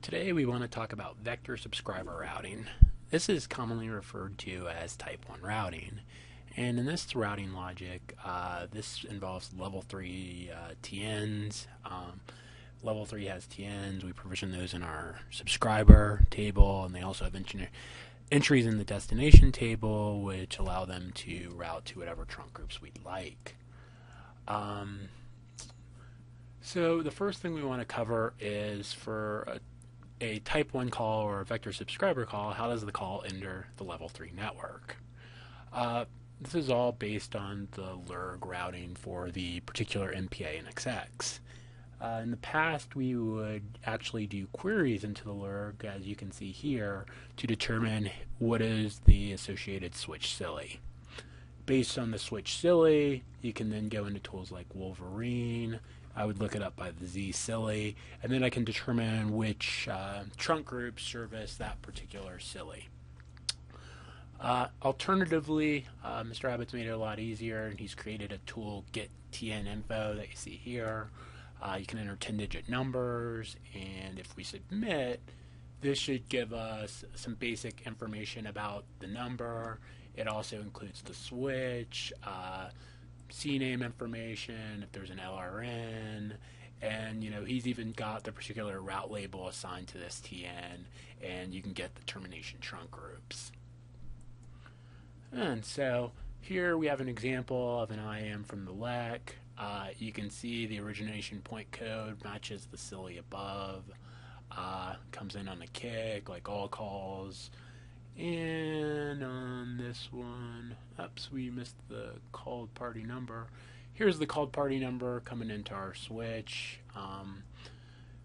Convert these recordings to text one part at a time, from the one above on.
Today we want to talk about vector subscriber routing. This is commonly referred to as type 1 routing. And in this routing logic, this involves level 3 TNs. Level 3 has TNs. We provision those in our subscriber table, and they also have entries in the destination table, which allow them to route to whatever trunk groups we'd like. So the first thing we want to cover is for a type 1 call or a vector subscriber call, how does the call enter the level 3 network? This is all based on the LURG routing for the particular MPA and XX. In the past, we would actually do queries into the LURG, as you can see here, to determine what is the associated switch SILI. Based on the switch SILI, you can then go into tools like Wolverine. I would look it up by the Z SILI, and then I can determine which trunk groups service that particular SILI. Alternatively, Mr. Abbott's made it a lot easier, and he's created a tool, Get TN Info, that you see here. You can enter 10-digit numbers, and if we submit, this should give us some basic information about the number. It also includes the switch, CNAME information, if there's an LRN, and he's even got the particular route label assigned to this TN, and you can get the termination trunk groups. And so here we have an example of an IAM from the LEC. You can see the origination point code matches the SILI above, comes in on a kick like all calls. And on this one, oops, we missed the called party number. Here's the called party number coming into our switch.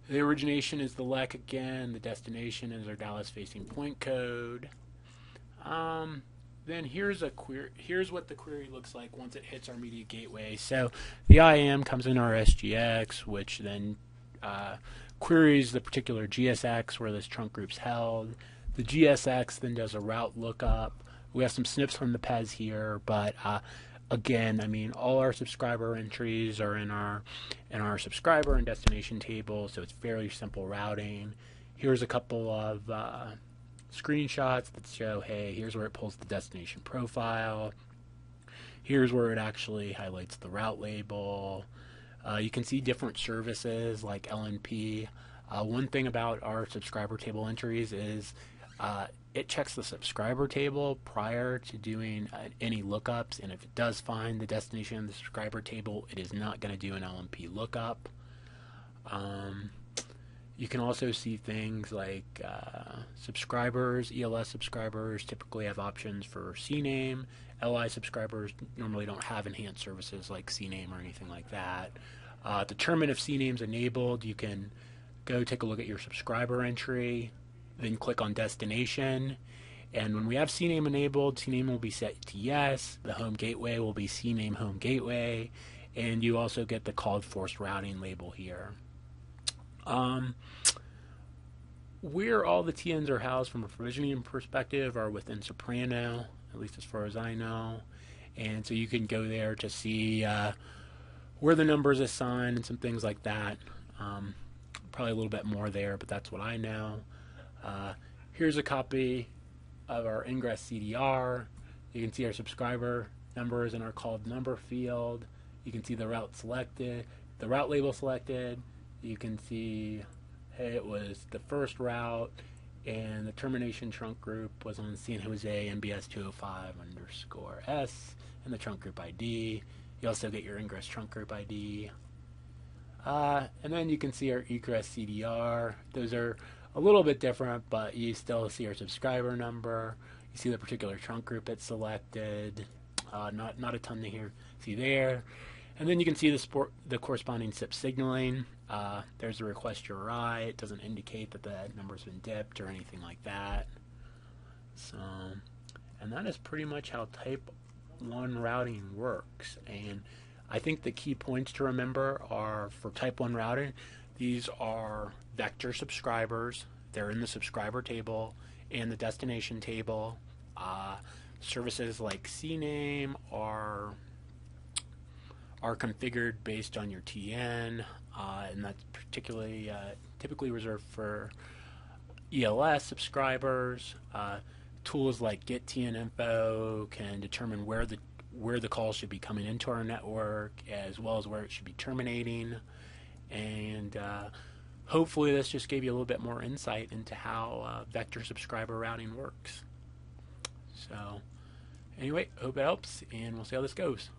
The origination is the LEC again. The destination is our Dallas facing point code. Then here's what the query looks like once it hits our media gateway. So the IAM comes in our SGX, which then queries the particular GSX where this trunk group's held. The GSX then does a route lookup. We have some snips from the PES here, but again, all our subscriber entries are in our subscriber and destination table, so it's fairly simple routing. Here's a couple of screenshots that show, hey, here's where it pulls the destination profile. Here's where it actually highlights the route label. You can see different services like LNP. One thing about our subscriber table entries is it checks the subscriber table prior to doing any lookups, and if it does find the destination of the subscriber table, it is not going to do an LNP lookup. You can also see things like subscribers, ELS subscribers typically have options for CNAME. LI subscribers normally don't have enhanced services like CNAME or anything like that. Determine if CNAME is enabled. You can go take a look at your subscriber entry, then click on destination, and when we have CNAME enabled, CNAME will be set to yes. The home gateway will be CNAME home gateway, and you also get the called forced routing label here. Where all the TNs are housed from a provisioning perspective are within Soprano, at least as far as I know, and so you can go there to see where the number is assigned and some things like that. Probably a little bit more there, but that's what I know. Here's a copy of our ingress CDR. You can see our subscriber numbers in our called number field. You can see the route selected, the route label selected. You can see, hey, it was the first route, and the termination trunk group was on San Jose MBS 205_S, and the trunk group ID. You also get your ingress trunk group ID. And then you can see our egress CDR. Those are a little bit different, but you still see our subscriber number. You see the particular trunk group it's selected. Not a ton to see there. And then you can see the corresponding SIP signaling. There's a request URI. It doesn't indicate that the number's been dipped or anything like that. So, and that is pretty much how type 1 routing works. And I think the key points to remember are for type 1 routing, these are vector subscribers. They're in the subscriber table and the destination table. Services like CNAME are configured based on your TN, and that's particularly typically reserved for ELS subscribers. Tools like GetTNinfo can determine where the calls should be coming into our network, as well as where it should be terminating. And hopefully this just gave you a little bit more insight into how vector subscriber routing works. So anyway, hope it helps, and we'll see how this goes.